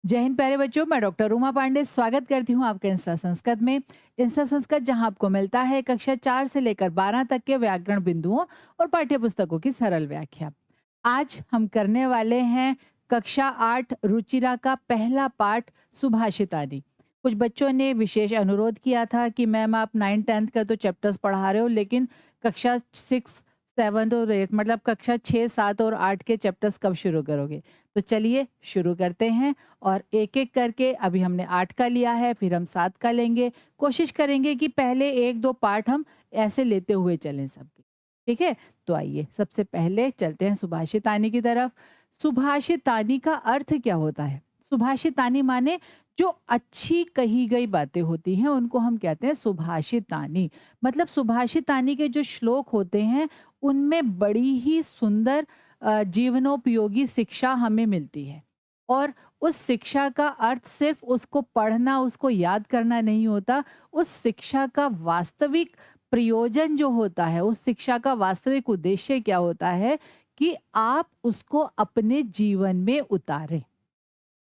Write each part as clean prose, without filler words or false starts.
जय हिंद प्यारे बच्चों, मैं डॉक्टर रूमा पांडे स्वागत करती हूँ आपके इंस्टा संस्कृत में। इंस्टा संस्कृत जहाँ आपको मिलता है कक्षा 4 से लेकर 12 तक के व्याकरण बिंदुओं और पाठ्य पुस्तकों की सरल व्याख्या। आज हम करने वाले हैं कक्षा 8 रुचिरा का पहला पाठ सुभाषितानी। कुछ बच्चों ने विशेष अनुरोध किया था कि मैम आप 9th 10th का तो चैप्टर्स पढ़ा रहे हो, लेकिन कक्षा 6 7 और 8 मतलब कक्षा 6 7 और 8 के चैप्टर्स कब शुरू करोगे। तो चलिए शुरू करते हैं और एक-एक करके अभी हमने 8 का लिया है, फिर हम 7 का लेंगे। कोशिश करेंगे कि पहले 1-2 पाठ हम ऐसे लेते हुए चलें सबके। ठीक है? तो आइए सबसे पहले चलते हैं सुभाषितानी की तरफ। सुभाषितानी का अर्थ क्या होता है? सुभाषितानी माने जो अच्छी कही गई बातें होती हैं उनको हम कहते हैं सुभाषितानी। मतलब सुभाषितानी के जो श्लोक होते हैं उनमें बड़ी ही सुंदर जीवनोपयोगी शिक्षा हमें मिलती है। और उस शिक्षा का अर्थ सिर्फ उसको पढ़ना, उसको याद करना नहीं होता। उस शिक्षा का वास्तविक प्रयोजन जो होता है, उस शिक्षा का वास्तविक उद्देश्य क्या होता है कि आप उसको अपने जीवन में उतारें।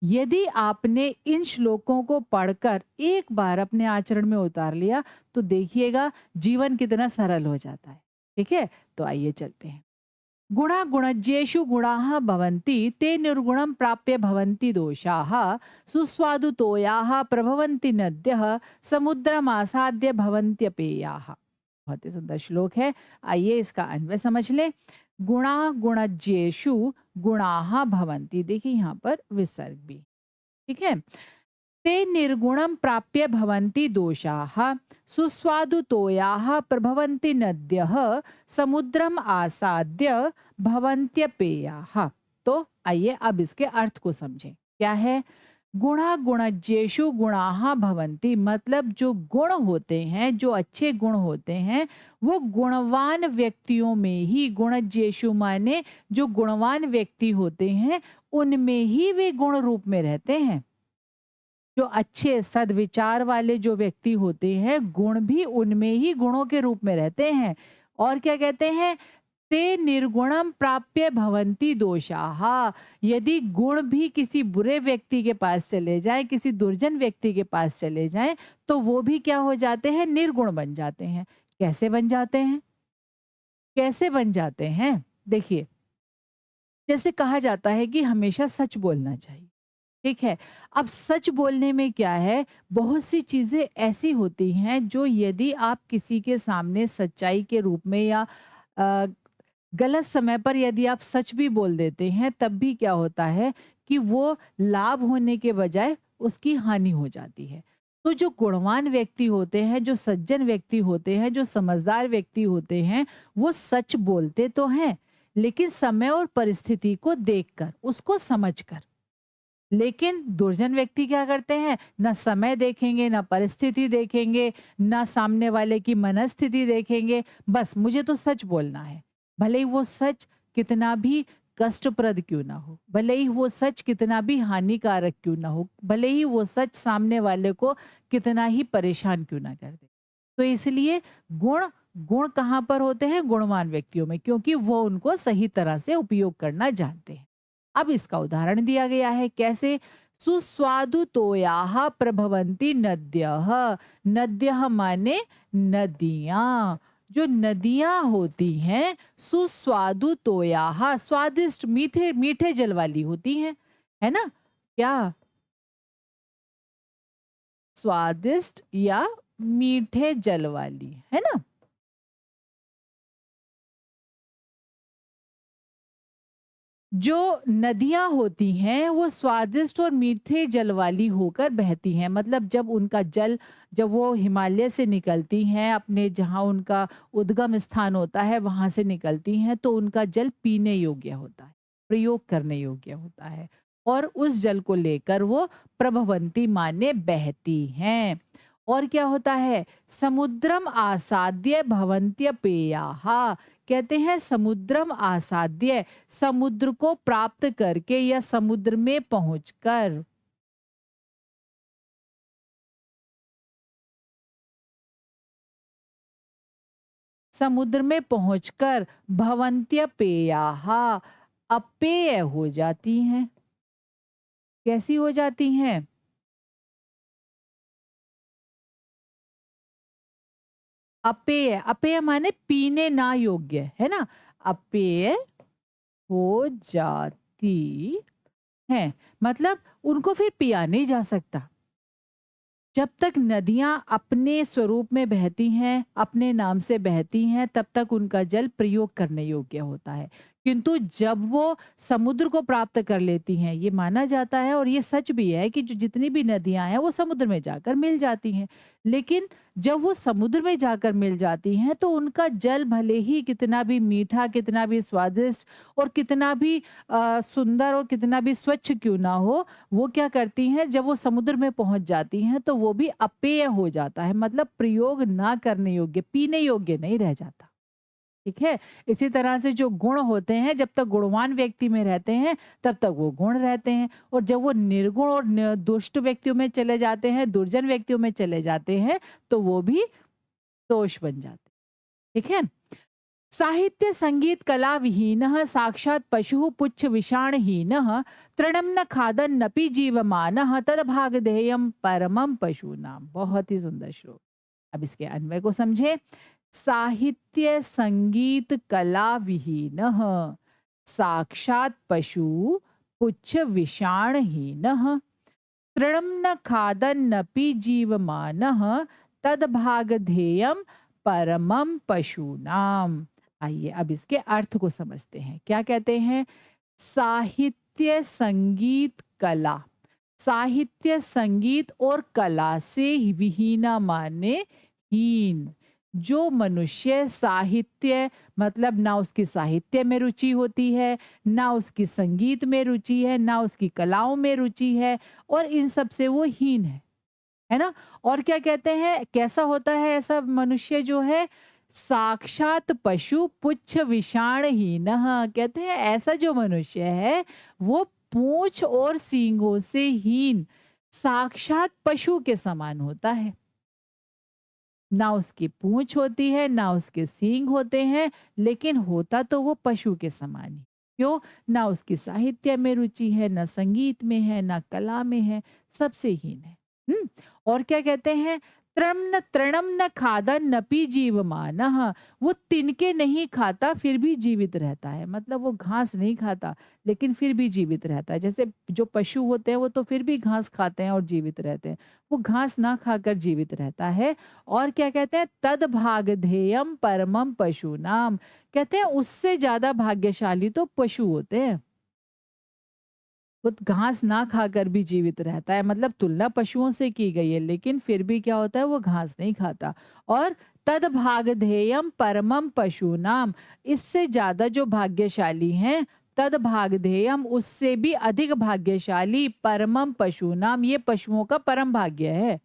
यदि आपने इन श्लोकों को पढ़कर एक बार अपने आचरण में उतार लिया, तो देखिएगा जीवन कितना सरल हो जाता है। ठीक है? तो आइए चलते हैं। गुणा गुणज्येषु गुणाः भवन्ति ते निर्गुणं प्राप्य भवन्ति दोषाः सुस्वादुतोयाः प्रभवन्ति नद्यः समुद्रमासाद्य भवन्त्यपेयाः। बहुत ही सुंदर श्लोक है। आइए इसका अन्वय समझ लें। गुणा गुणज्येषु गुणाः भवन्ति, देखिए यहाँ पर विसर्ग भी। ठीक है? ते निर्गुणं प्राप्य भवन्ति दोषाः सुस्वादुतोयाः प्रभवन्ति नद्यः समुद्रम आसाद्य भवन्त्यपेयाः। तो आइए अब इसके अर्थ को समझें। क्या है? गुणा गुणज्येषु गुणाः भवन्ति, मतलब जो गुण होते हैं, जो अच्छे गुण होते हैं, वो गुणवान व्यक्तियों में ही, गुणज्येषु माने जो गुणवान व्यक्ति होते हैं उनमें ही वे गुण रूप में रहते हैं। जो अच्छे सद्विचार वाले जो व्यक्ति होते हैं, गुण भी उनमें ही गुणों के रूप में रहते हैं। और क्या कहते हैं? ते निर्गुणम प्राप्य भवन्ति दोषाः। यदि गुण भी किसी बुरे व्यक्ति के पास चले जाएं, किसी दुर्जन व्यक्ति के पास चले जाएं, तो वो भी क्या हो जाते हैं? निर्गुण बन जाते हैं। कैसे बन जाते हैं? कैसे बन जाते हैं? देखिए, जैसे कहा जाता है कि हमेशा सच बोलना चाहिए। ठीक है? अब सच बोलने में क्या है, बहुत सी चीज़ें ऐसी होती हैं जो यदि आप किसी के सामने सच्चाई के रूप में या अ, गलत समय पर यदि आप सच भी बोल देते हैं, तब भी क्या होता है कि वो लाभ होने के बजाय उसकी हानि हो जाती है। तो जो गुणवान व्यक्ति होते हैं, जो सज्जन व्यक्ति होते हैं, जो समझदार व्यक्ति होते हैं, वो सच बोलते तो हैं, लेकिन समय और परिस्थिति को देखकर, उसको समझकर। लेकिन दुर्जन व्यक्ति क्या करते हैं? ना समय देखेंगे, ना परिस्थिति देखेंगे, ना सामने वाले की मनस्थिति देखेंगे, बस मुझे तो सच बोलना है। भले ही वो सच कितना भी कष्टप्रद क्यों ना हो, भले ही वो सच कितना भी हानिकारक क्यों ना हो, भले ही वो सच सामने वाले को कितना ही परेशान क्यों ना कर दे। तो इसलिए गुण गुण कहाँ पर होते हैं? गुणवान व्यक्तियों में, क्योंकि वो उनको सही तरह से उपयोग करना जानते हैं। अब इसका उदाहरण दिया गया है कैसे? सुस्वादु तोयाः प्रभवन्ति नद्यः। नद्यः माने नदियां। जो नदियां होती हैं सुस्वादु तोयाः, स्वादिष्ट मीठे मीठे जल वाली होती हैं, है ना? क्या? स्वादिष्ट या मीठे जल वाली, है ना? जो नदियाँ होती हैं वो स्वादिष्ट और मीठे जल वाली होकर बहती हैं। मतलब जब उनका जल, जब वो हिमालय से निकलती हैं, अपने जहाँ उनका उद्गम स्थान होता है वहाँ से निकलती हैं, तो उनका जल पीने योग्य होता है, प्रयोग करने योग्य होता है। और उस जल को लेकर वो प्रभवंती माने बहती हैं। और क्या होता है? समुद्रम आसाद्य भवन्त्य पेयाः। कहते हैं समुद्रम आसाद्य, समुद्र को प्राप्त करके या समुद्र में पहुंचकर। समुद्र में पहुंचकर भवन्त्य पेयाः, अपेय हो जाती हैं। कैसी हो जाती हैं? अपेय, अपेय माने पीने ना योग्य, है ना? अपेय हो जाती हैं, मतलब उनको फिर पिया नहीं जा सकता। जब तक नदियाँ अपने स्वरूप में बहती हैं, अपने नाम से बहती हैं, तब तक उनका जल प्रयोग करने योग्य होता है। किंतु जब वो समुद्र को प्राप्त कर लेती हैं, ये माना जाता है और ये सच भी है कि जो जितनी भी नदियाँ हैं, वो समुद्र में जाकर मिल जाती हैं। लेकिन जब वो समुद्र में जाकर मिल जाती हैं, तो उनका जल भले ही कितना भी मीठा, कितना भी स्वादिष्ट और कितना भी सुंदर और कितना भी स्वच्छ क्यों ना हो, वो क्या करती हैं जब वो समुद्र में पहुंच जाती हैं तो वो भी अपेय हो जाता है, मतलब प्रयोग ना करने योग्य, पीने योग्य नहीं रह जाता। ठीक है। इसी तरह से जो गुण होते हैं जब तक गुणवान व्यक्ति में रहते हैं तब तक वो गुण रहते हैं, और जब वो निर्गुण और दुष्ट व्यक्तियों में चले जाते हैं, दुर्जन व्यक्तियों में चले जाते हैं, तो वो भी दोष बन जाते हैं। ठीक है। साहित्य संगीत कला विहीनः साक्षात् पशुः पुच्छ विषाणहीनः तृणं न खादन् नपि जीवमानः तद्भागधेयं परमं पशूनाम। बहुत ही सुंदर श्लोक। अब इसके अन्वय को समझे। साहित्य संगीत कला विहीनः साक्षात् पशु पुच्छ विषाणहीनः तृणं न खादन्नपि जीवमानः तद्भागधेयं परमं पशूनाम। आइए अब इसके अर्थ को समझते हैं। क्या कहते हैं? साहित्य संगीत कला, साहित्य संगीत और कला से विहीना माने हीन। जो मनुष्य साहित्य, मतलब ना उसकी साहित्य में रुचि होती है, ना उसकी संगीत में रुचि है, ना उसकी कलाओं में रुचि है, और इन सब से वो हीन है ना? और क्या कहते हैं, कैसा होता है ऐसा मनुष्य जो है? साक्षात पशु पुच्छ विषाणहीनः। कहते हैं ऐसा जो मनुष्य है वो पूंछ और सींगों से हीन, साक्षात पशु के समान होता है। ना उसकी पूंछ होती है, ना उसके सींग होते हैं, लेकिन होता तो वो पशु के समान ही। क्यों? ना उसकी साहित्य में रुचि है, ना संगीत में है, ना कला में है, सबसे हीन है। और क्या कहते हैं? तृणम न खादन नपि जीवमानः। वो तिनके नहीं खाता फिर भी जीवित रहता है, मतलब वो घास नहीं खाता लेकिन फिर भी जीवित रहता है। जैसे जो पशु होते हैं वो तो फिर भी घास खाते हैं और जीवित रहते हैं, वो घास ना खाकर जीवित रहता है। और क्या कहते हैं? तद भागधेयम परमम पशुनाम। कहते हैं उससे ज्यादा भाग्यशाली तो पशु होते हैं। वो घास ना खाकर भी जीवित रहता है, मतलब तुलना पशुओं से की गई है, लेकिन फिर भी क्या होता है, वो घास नहीं खाता। और तद भागधेयम परमम पशुनाम, इससे ज्यादा जो भाग्यशाली हैं, तद भागधेयम उससे भी अधिक भाग्यशाली, परमम पशुनाम ये पशुओं का परम भाग्य है।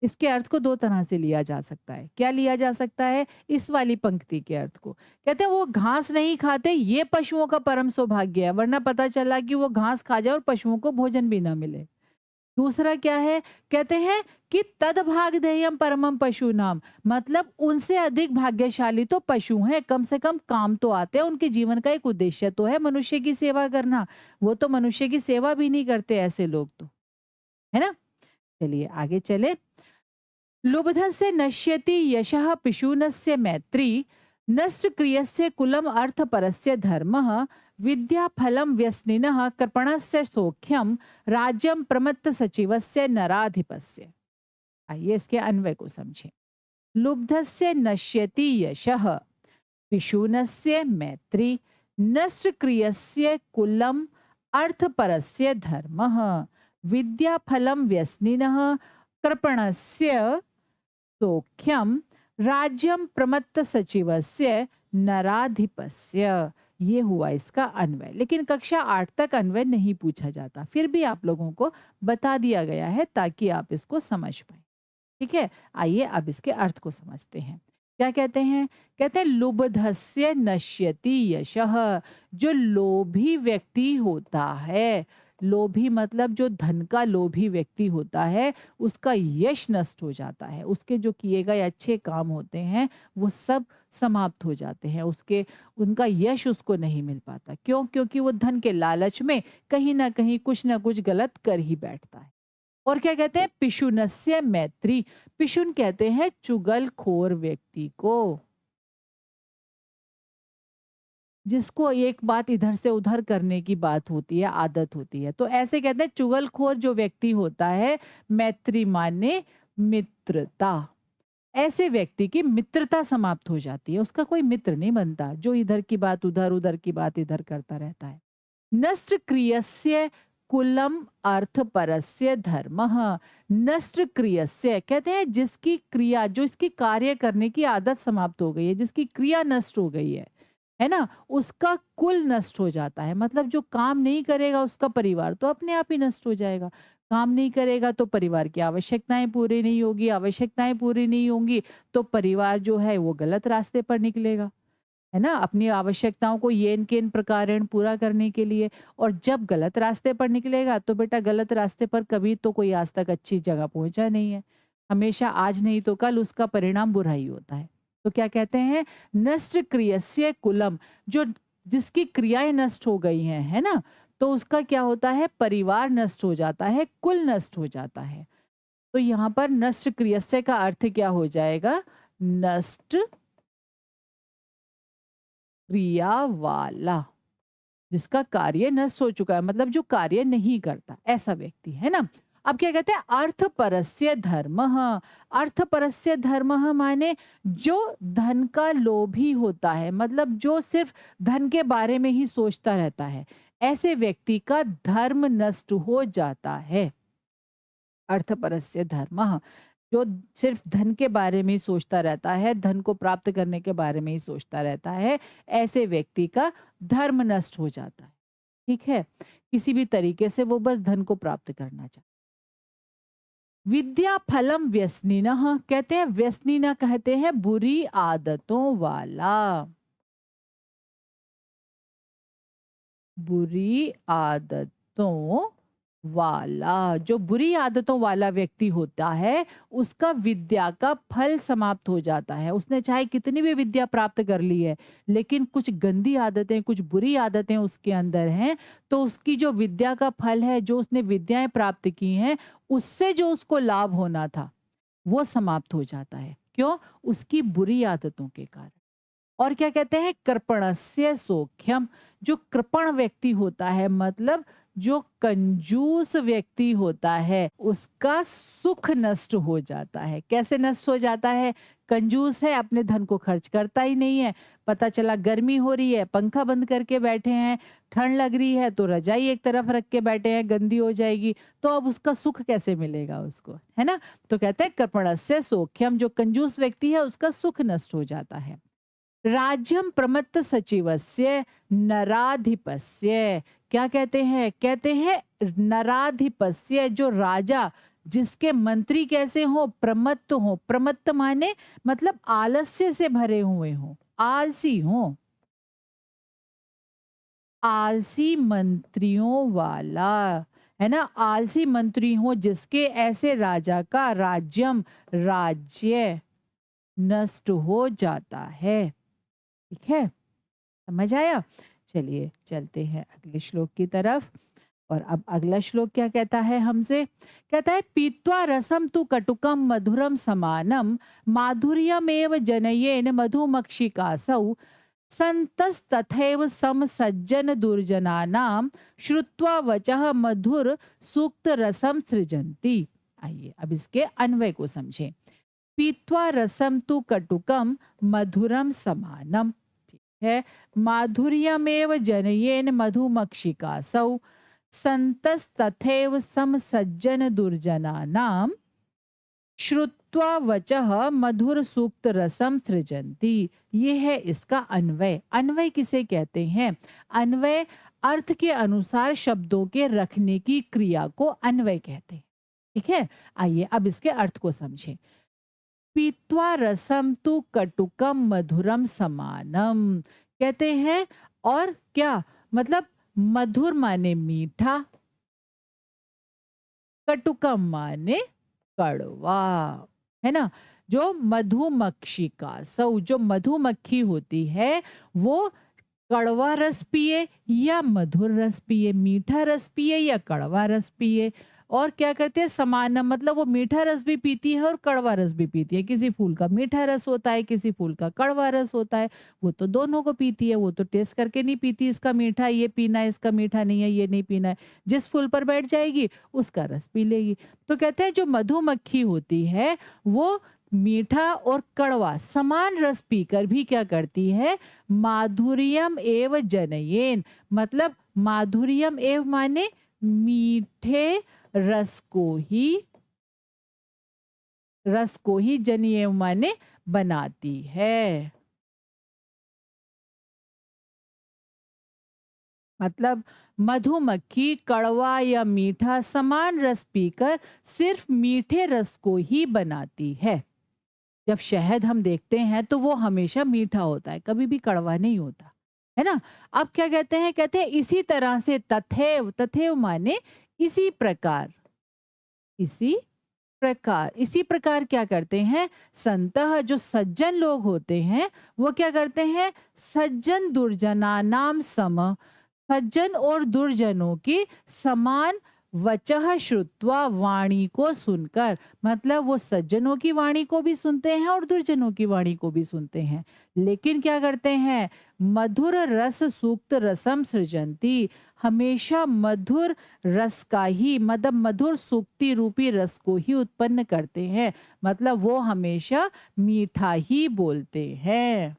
इसके अर्थ को दो तरह से लिया जा सकता है। क्या लिया जा सकता है? इस वाली पंक्ति के अर्थ को कहते हैं वो घास नहीं खाते, ये पशुओं का परम सौभाग्य है, वरना पता चला कि वो घास खा जाए और पशुओं को भोजन भी ना मिले। दूसरा क्या है? कहते हैं कि तद भागधेयम परमम पशु नाम, मतलब उनसे अधिक भाग्यशाली तो पशु हैं, कम से कम काम तो आते हैं, उनके जीवन का एक उद्देश्य तो है मनुष्य की सेवा करना। वो तो मनुष्य की सेवा भी नहीं करते ऐसे लोग तो, है ना? चलिए आगे चले। लुब्धस्य नश्यति यशः पिशूनस्य मैत्री नष्ट क्रियस्य कुलम अर्थ परस्य धर्मः विद्या फलम व्यसनिनः कृपणस्य सौख्यम राज्यम प्रमत्त सचिवस्य नराधिपस्य। आइए इसके अन्वय को समझें। लुब्धस्य नश्यति यशः पिशूनस्य मैत्री नष्ट क्रियस्य कुलम अर्थ परस्य धर्मः विद्या फलम व्यसनिनः कृपणस्य सौख्यम राज्यम प्रमत्त सचिवस्य नराधिपस्य। ये हुआ इसका अन्वय, लेकिन कक्षा 8 तक अन्वय नहीं पूछा जाता, फिर भी आप लोगों को बता दिया गया है ताकि आप इसको समझ पाए। ठीक है। आइए अब इसके अर्थ को समझते हैं। क्या कहते हैं? कहते हैं लुब्धस्य नश्यति यशः। जो लोभी व्यक्ति होता है, लोभी मतलब जो धन का लोभी व्यक्ति होता है, उसका यश नष्ट हो जाता है। उसके जो किए गए अच्छे काम होते हैं, वो सब समाप्त हो जाते हैं। उसके उनका यश उसको नहीं मिल पाता। क्यों? क्योंकि वो धन के लालच में कहीं न कहीं कुछ न कुछ गलत कर ही बैठता है। और क्या कहते हैं? पिशुनस्य मैत्री। पिशुन कहते हैं चुगलखोर व्यक्ति को। जिसको एक बात इधर से उधर करने की बात होती है, आदत होती है। तो ऐसे कहते हैं चुगलखोर जो व्यक्ति होता है, मैत्री माने मित्रता। ऐसे व्यक्ति की मित्रता समाप्त हो जाती है, उसका कोई मित्र नहीं बनता, जो इधर की बात उधर, उधर की बात इधर करता रहता है। नष्ट क्रियस्य कुलम अर्थ परस्य धर्मः। नष्ट क्रियस्य कहते हैं जिसकी क्रिया, जो इसकी कार्य करने की आदत समाप्त हो गई है, जिसकी क्रिया नष्ट हो गई है ना, उसका कुल नष्ट हो जाता है। मतलब जो काम नहीं करेगा उसका परिवार तो अपने आप ही नष्ट हो जाएगा। काम नहीं करेगा तो परिवार की आवश्यकताएं पूरी नहीं होगी, आवश्यकताएं पूरी नहीं होंगी तो परिवार जो है वो गलत रास्ते पर निकलेगा, है ना, अपनी आवश्यकताओं को येन केन प्रकारेण पूरा करने के लिए। और जब गलत रास्ते पर निकलेगा तो बेटा गलत रास्ते पर कभी तो कोई आज तक अच्छी जगह पहुंचा नहीं है। हमेशा आज नहीं तो कल उसका परिणाम बुरा ही होता है। तो क्या कहते हैं? नष्ट क्रियस्य कुलम, जो जिसकी क्रियाएं नष्ट हो गई हैं, है ना, तो उसका क्या होता है? परिवार नष्ट हो जाता है, कुल नष्ट हो जाता है। तो यहाँ पर नष्ट क्रियस्य का अर्थ क्या हो जाएगा? नष्ट क्रिया वाला, जिसका कार्य नष्ट हो चुका है, मतलब जो कार्य नहीं करता, ऐसा व्यक्ति, है ना। अब क्या कहते हैं? अर्थ परस्य धर्मः। अर्थ परस्य धर्मः माने जो धन का लोभी होता है, मतलब जो सिर्फ धन के बारे में ही सोचता रहता है, ऐसे व्यक्ति का धर्म नष्ट हो जाता है। अर्थपरस्य धर्मः, जो सिर्फ धन के बारे में ही सोचता रहता है, धन को प्राप्त करने के बारे में ही सोचता रहता है, ऐसे व्यक्ति का धर्म नष्ट हो जाता है। ठीक है? किसी भी तरीके से वो बस धन को प्राप्त करना चाहता है। विद्या फलम व्यसनिनः, कहते हैं व्यसनिना कहते हैं बुरी आदतों वाला। बुरी आदतों वाला, जो बुरी आदतों वाला व्यक्ति होता है, उसका विद्या का फल समाप्त हो जाता है। उसने चाहे कितनी भी विद्या प्राप्त कर ली है, लेकिन कुछ गंदी आदतें, कुछ बुरी आदतें उसके अंदर हैं, तो उसकी जो विद्या का फल है, जो उसने विद्याएं प्राप्त की हैं, उससे जो उसको लाभ होना था, वो समाप्त हो जाता है। क्यों? उसकी बुरी आदतों के कारण। और क्या कहते हैं? कृपणस्य सौख्यम, जो कृपण व्यक्ति होता है, मतलब जो कंजूस व्यक्ति होता है, उसका सुख नष्ट हो जाता है। कैसे नष्ट हो जाता है? कंजूस है, अपने धन को खर्च करता ही नहीं है। पता चला गर्मी हो रही है, पंखा बंद करके बैठे हैं, ठंड लग रही है तो रजाई एक तरफ रख के बैठे हैं, गंदी हो जाएगी, तो अब उसका सुख कैसे मिलेगा उसको, है ना। तो कहते हैं कृपणस्य सौख्यम, जो कंजूस व्यक्ति है उसका सुख नष्ट हो जाता है। राज्यम प्रमत्त सचिवस्य नराधिपस्य, क्या कहते हैं? कहते हैं नराधिपस्य, जो राजा, जिसके मंत्री कैसे हो? प्रमत्त हो। प्रमत्त माने मतलब आलस्य से भरे हुए हो, आलसी हो, आलसी मंत्रियों वाला, है ना, आलसी मंत्री हो जिसके, ऐसे राजा का राज्यम, राज्य नष्ट हो जाता है। ठीक है, समझ आया? चलिए चलते हैं अगले श्लोक की तरफ। और अब अगला श्लोक क्या कहता है हमसे? कहता है पीत्वा रसम तु कटुकम मधुरम समानम माधुर्यमेव जनयेन मधुमक्षिकासौ संतस्तथैव सम सज्जन दुर्जनानाम श्रुत्वा वचः मधुर सूक्त रसम सृजन्ति। आइए अब इसके अन्वय को समझें। पीत्वा रसम तु कटुकम मधुरम समानम, ठीक है, माधुर्यमेव जनयेन मधुमक्षिकासौ संतस्तथैव सम सज्जन दुर्जनानाम श्रुत्वा वचः मधुर सूक्त रसम सृजन्ति। ये है इसका अन्वय। अन्वय किसे कहते हैं? अन्वय अर्थ के अनुसार शब्दों के रखने की क्रिया को अन्वय कहते हैं। ठीक है, आइए अब इसके अर्थ को समझें। पीत्वा रसम तु कटुकम मधुरम समानम, कहते हैं और क्या मतलब? मधुर माने मीठा, कटुकम माने कड़वा, है ना। जो मधुमक्षिका सौ जो मधुमक्खी होती है वो कड़वा रस पिए या मधुर रस पिए, मीठा रस पिए या कड़वा रस पिए। और क्या करते हैं समान, मतलब वो मीठा रस भी पीती है और कड़वा रस भी पीती है। किसी फूल का मीठा रस होता है, किसी फूल का कड़वा रस होता है। वो तो दोनों को पीती है, वो तो टेस्ट करके नहीं पीती इसका मीठा ये पीना है, इसका मीठा नहीं है ये नहीं पीना है। जिस फूल पर बैठ जाएगी उसका रस पी लेगी। तो कहते हैं जो मधुमक्खी होती है वो मीठा और कड़वा समान रस पीकर भी क्या करती है, माधुर्यम एव जनयेन, मतलब माधुर्यम एव माने मीठे रस को ही जनयेव माने बनाती है। मतलब मधुमक्खी कड़वा या मीठा समान रस पीकर सिर्फ मीठे रस को ही बनाती है। जब शहद हम देखते हैं तो वो हमेशा मीठा होता है, कभी भी कड़वा नहीं होता, है ना। अब क्या कहते हैं इसी तरह से तथैव, तथैव माने इसी प्रकार, इसी प्रकार क्या करते हैं संतः, जो सज्जन लोग होते हैं वो क्या करते हैं, सज्जन दुर्जना नाम सम, सज्जन और दुर्जनों की समान वचः श्रुत्वा, वाणी को सुनकर, मतलब वो सज्जनों की वाणी को भी सुनते हैं और दुर्जनों की वाणी को भी सुनते हैं। लेकिन क्या करते हैं, मधुर रस सूक्त रसम सृजंती, हमेशा मधुर रस का ही, मतलब मधुर सूक्ति रूपी रस को ही उत्पन्न करते हैं। मतलब वो हमेशा मीठा ही बोलते हैं।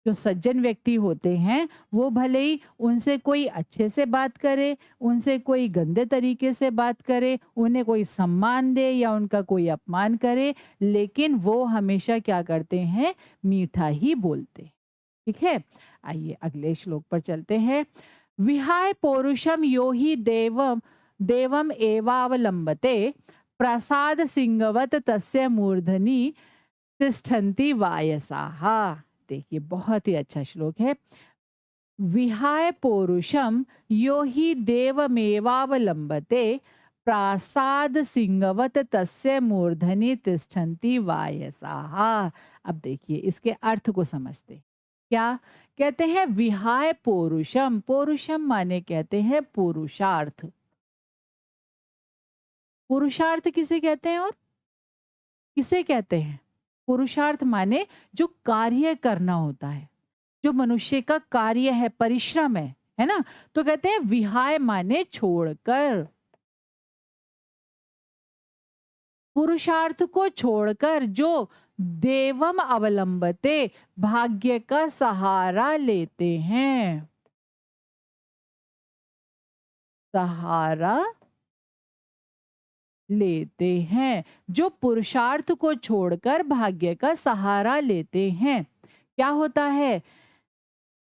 जो सज्जन व्यक्ति होते हैं वो भले ही उनसे कोई अच्छे से बात करे, उनसे कोई गंदे तरीके से बात करे, उन्हें कोई सम्मान दे या उनका कोई अपमान करे, लेकिन वो हमेशा क्या करते हैं, मीठा ही बोलते हैं। ठीक है। आइए अगले श्लोक पर चलते हैं। विहाय पौरुषम यो ही देवम देवम एवावलंबते, प्रसाद सिंहवत तस्य मूर्धनि तिष्ठन्ति वायसाहा। देखिए बहुत ही अच्छा श्लोक है। विहाय पौरुषम यो ही देवमेवावलंबते, प्रासाद सिंहवत तस्य मूर्धनि तिष्ठन्ति वायसाहा। अब देखिए इसके अर्थ को समझते। क्या कहते हैं, विहाय पौरुषम, पौरुषम माने कहते हैं पुरुषार्थ। पुरुषार्थ किसे कहते हैं और किसे कहते हैं, पुरुषार्थ माने जो कार्य करना होता है, जो मनुष्य का कार्य है, परिश्रम है ना। तो कहते हैं विहाय माने छोड़कर, पुरुषार्थ को छोड़कर जो देवम अवलंबते, भाग्य का सहारा लेते हैं, सहारा लेते हैं, जो पुरुषार्थ को छोड़कर भाग्य का सहारा लेते हैं। क्या होता है,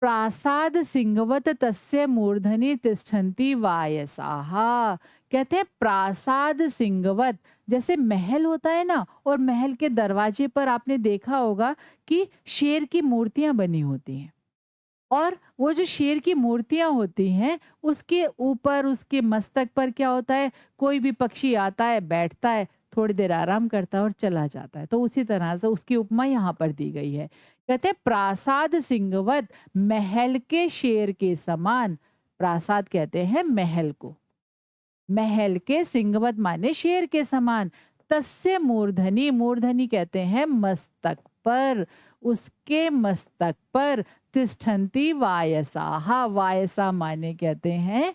प्रासाद सिंहवत तस्य मूर्धनि तिष्ठन्ति वायसाहा। कहते हैं प्रासाद सिंहवत, जैसे महल होता है ना, और महल के दरवाजे पर आपने देखा होगा कि शेर की मूर्तियां बनी होती हैं। और वो जो शेर की मूर्तियां होती हैं उसके ऊपर, उसके मस्तक पर क्या होता है, कोई भी पक्षी आता है, बैठता है, थोड़ी देर आराम करता है और चला जाता है। तो उसी तरह से उसकी उपमा यहाँ पर दी गई है। कहते हैं प्रासाद सिंहवत, महल के शेर के समान। प्रासाद कहते हैं महल को, महल के सिंहवत माने शेर के समान। तस्य मूर्धनि, मूर्धनि कहते हैं मस्तक पर, उसके मस्तक पर तिष्ठन्ति वायसाहा, वायसा माने कहते हैं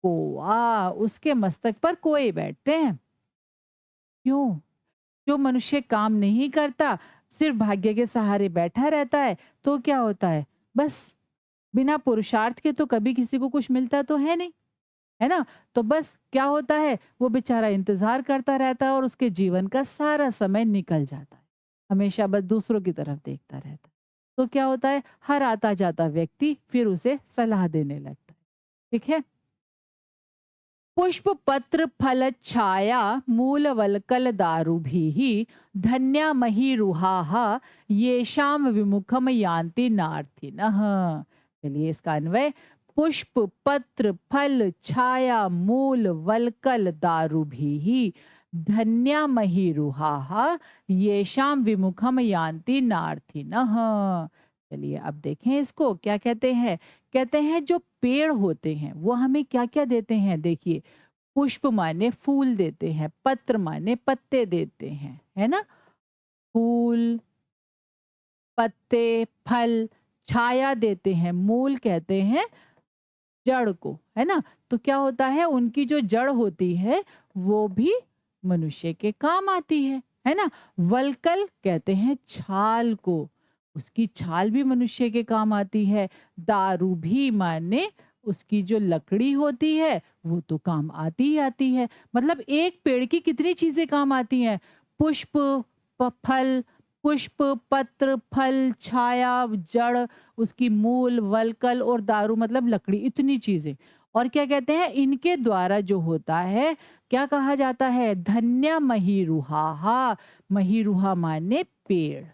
कोआ, उसके मस्तक पर कोए बैठते हैं। क्यों, जो मनुष्य काम नहीं करता, सिर्फ भाग्य के सहारे बैठा रहता है, तो क्या होता है, बस बिना पुरुषार्थ के तो कभी किसी को कुछ मिलता तो है नहीं, है ना। तो बस क्या होता है, वो बेचारा इंतजार करता रहता है और उसके जीवन का सारा समय निकल जाता है, हमेशा बस दूसरों की तरफ देखता रहता है। तो क्या होता है, हर आता जाता व्यक्ति फिर उसे सलाह देने लगता है। ठीक है। पुष्प पत्र फल छाया मूल वल्कल दारुभिः धन्या मही रुहाः येषाम विमुखम यान्ति नार्थिनः। चलिए इसका अन्वय, पुष्प पत्र फल छाया मूल वल्कल दारुभिः धन्या मही रुहाः येषाम विमुखम यान्ति नार्थिनः। चलिए अब देखें इसको क्या कहते हैं। कहते हैं जो पेड़ होते हैं वो हमें क्या क्या देते हैं। देखिए, पुष्प माने फूल देते हैं, पत्र माने पत्ते देते हैं, है ना। फूल, पत्ते, फल, छाया देते हैं, मूल कहते हैं जड़ को, है ना। तो क्या होता है, उनकी जो जड़ होती है वो भी मनुष्य के काम आती है ना। वल्कल कहते हैं छाल को, उसकी छाल भी मनुष्य के काम आती है। दारू भी माने उसकी जो लकड़ी होती है वो तो काम आती ही आती है। मतलब एक पेड़ की कितनी चीजें काम आती हैं। पुष्प, फल, पुष्प, पत्र, फल, छाया, जड़, उसकी मूल, वल्कल और दारू मतलब लकड़ी, इतनी चीजें। और क्या कहते हैं, इनके द्वारा जो होता है क्या कहा जाता है, धन्य महीरुहा। महीरुहा माने पेड़,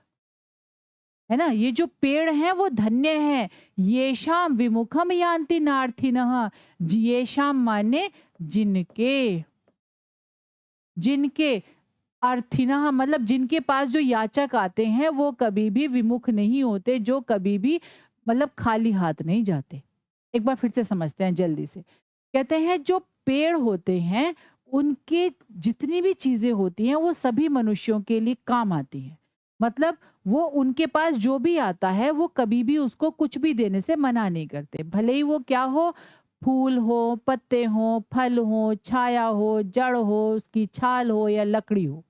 है ना। ये जो पेड़ हैं वो धन्य हैं। ये शाम विमुखम यान्ति नार्थिनः। ये शाम माने जिनके, जिनके अर्थिनः मतलब जिनके पास जो याचक आते हैं वो कभी भी विमुख नहीं होते, जो कभी भी मतलब खाली हाथ नहीं जाते। एक बार फिर से समझते हैं जल्दी से। कहते हैं जो पेड़ होते हैं उनके जितनी भी चीजें होती हैं वो सभी मनुष्यों के लिए काम आती हैं। मतलब वो उनके पास जो भी आता है वो कभी भी उसको कुछ भी देने से मना नहीं करते, भले ही वो क्या हो, फूल हो, पत्ते हो, फल हो, छाया हो, जड़ हो, उसकी छाल हो या लकड़ी हो।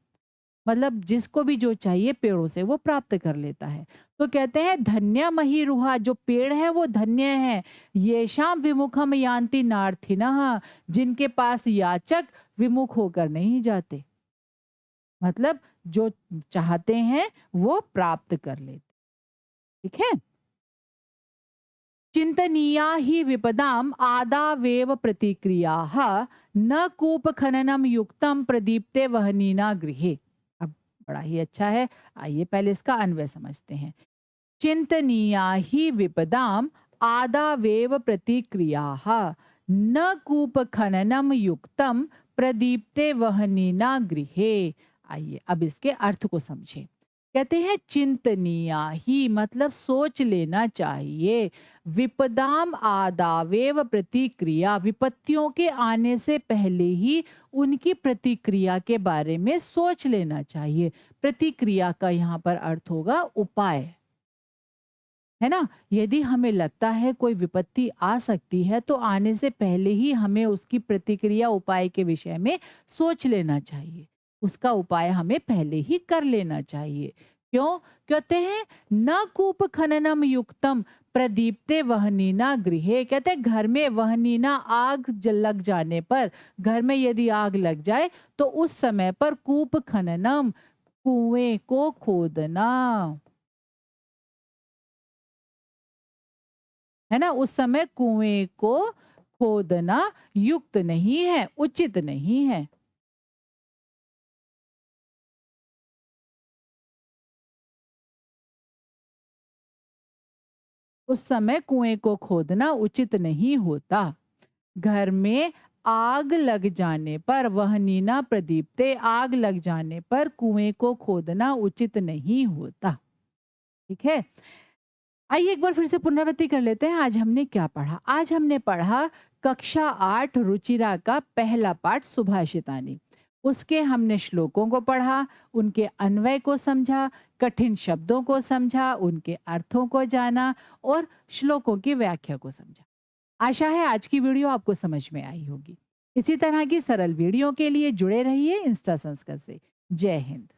मतलब जिसको भी जो चाहिए पेड़ों से वो प्राप्त कर लेता है। तो कहते हैं धन्य महीरुहा, जो पेड़ है वो धन्य है। ये शाम विमुखम यान्ति नार्थिनः, जिनके पास याचक विमुख होकर नहीं जाते। मतलब जो चाहते हैं वो प्राप्त कर लेते। ठीक है। चिंतनीया ही विपदाम आदावेव प्रतिक्रियाः न कूप खननम युक्तम प्रदीप्ते वहनीना गृहे। अब बड़ा ही अच्छा है, आइए पहले इसका अन्वय समझते हैं। चिंतनीया ही विपदाम आदावेव प्रतिक्रियाः न कूप खननम युक्तम प्रदीप्ते वहनीना गृहे। आइए अब इसके अर्थ को समझें। कहते हैं चिंतनीया ही मतलब सोच लेना चाहिए। विपदाम आदावेव प्रतिक्रिया, विपत्तियों के आने से पहले ही उनकी प्रतिक्रिया के बारे में सोच लेना चाहिए। प्रतिक्रिया का यहाँ पर अर्थ होगा उपाय, है ना। यदि हमें लगता है कोई विपत्ति आ सकती है तो आने से पहले ही हमें उसकी प्रतिक्रिया उपाय के विषय में सोच लेना चाहिए। उसका उपाय हमें पहले ही कर लेना चाहिए। क्यों? कहते हैं न कूप खननम युक्तम प्रदीप्ते वहनीना गृहे। कहते हैं घर में वहनीना आग लग जाने पर, घर में यदि आग लग जाए तो उस समय पर कूप खननम कुएं को खोदना, है ना, उस समय कुएं को खोदना युक्त नहीं है, उचित नहीं है। उस समय कुएं को खोदना उचित नहीं होता। घर में आग लग जाने पर वह नीना प्रदीप्ते, आग लग जाने पर कुएं को खोदना उचित नहीं होता। ठीक है। आइए एक बार फिर से पुनरावृत्ति कर लेते हैं। आज हमने क्या पढ़ा? आज हमने पढ़ा कक्षा 8 रुचिरा का पहला पाठ सुभाषितानी। उसके हमने श्लोकों को पढ़ा, उनके अन्वय को समझा, कठिन शब्दों को समझा, उनके अर्थों को जाना और श्लोकों की व्याख्या को समझा। आशा है आज की वीडियो आपको समझ में आई होगी। इसी तरह की सरल वीडियो के लिए जुड़े रहिए इंस्टा संस्कृत से। जय हिंद।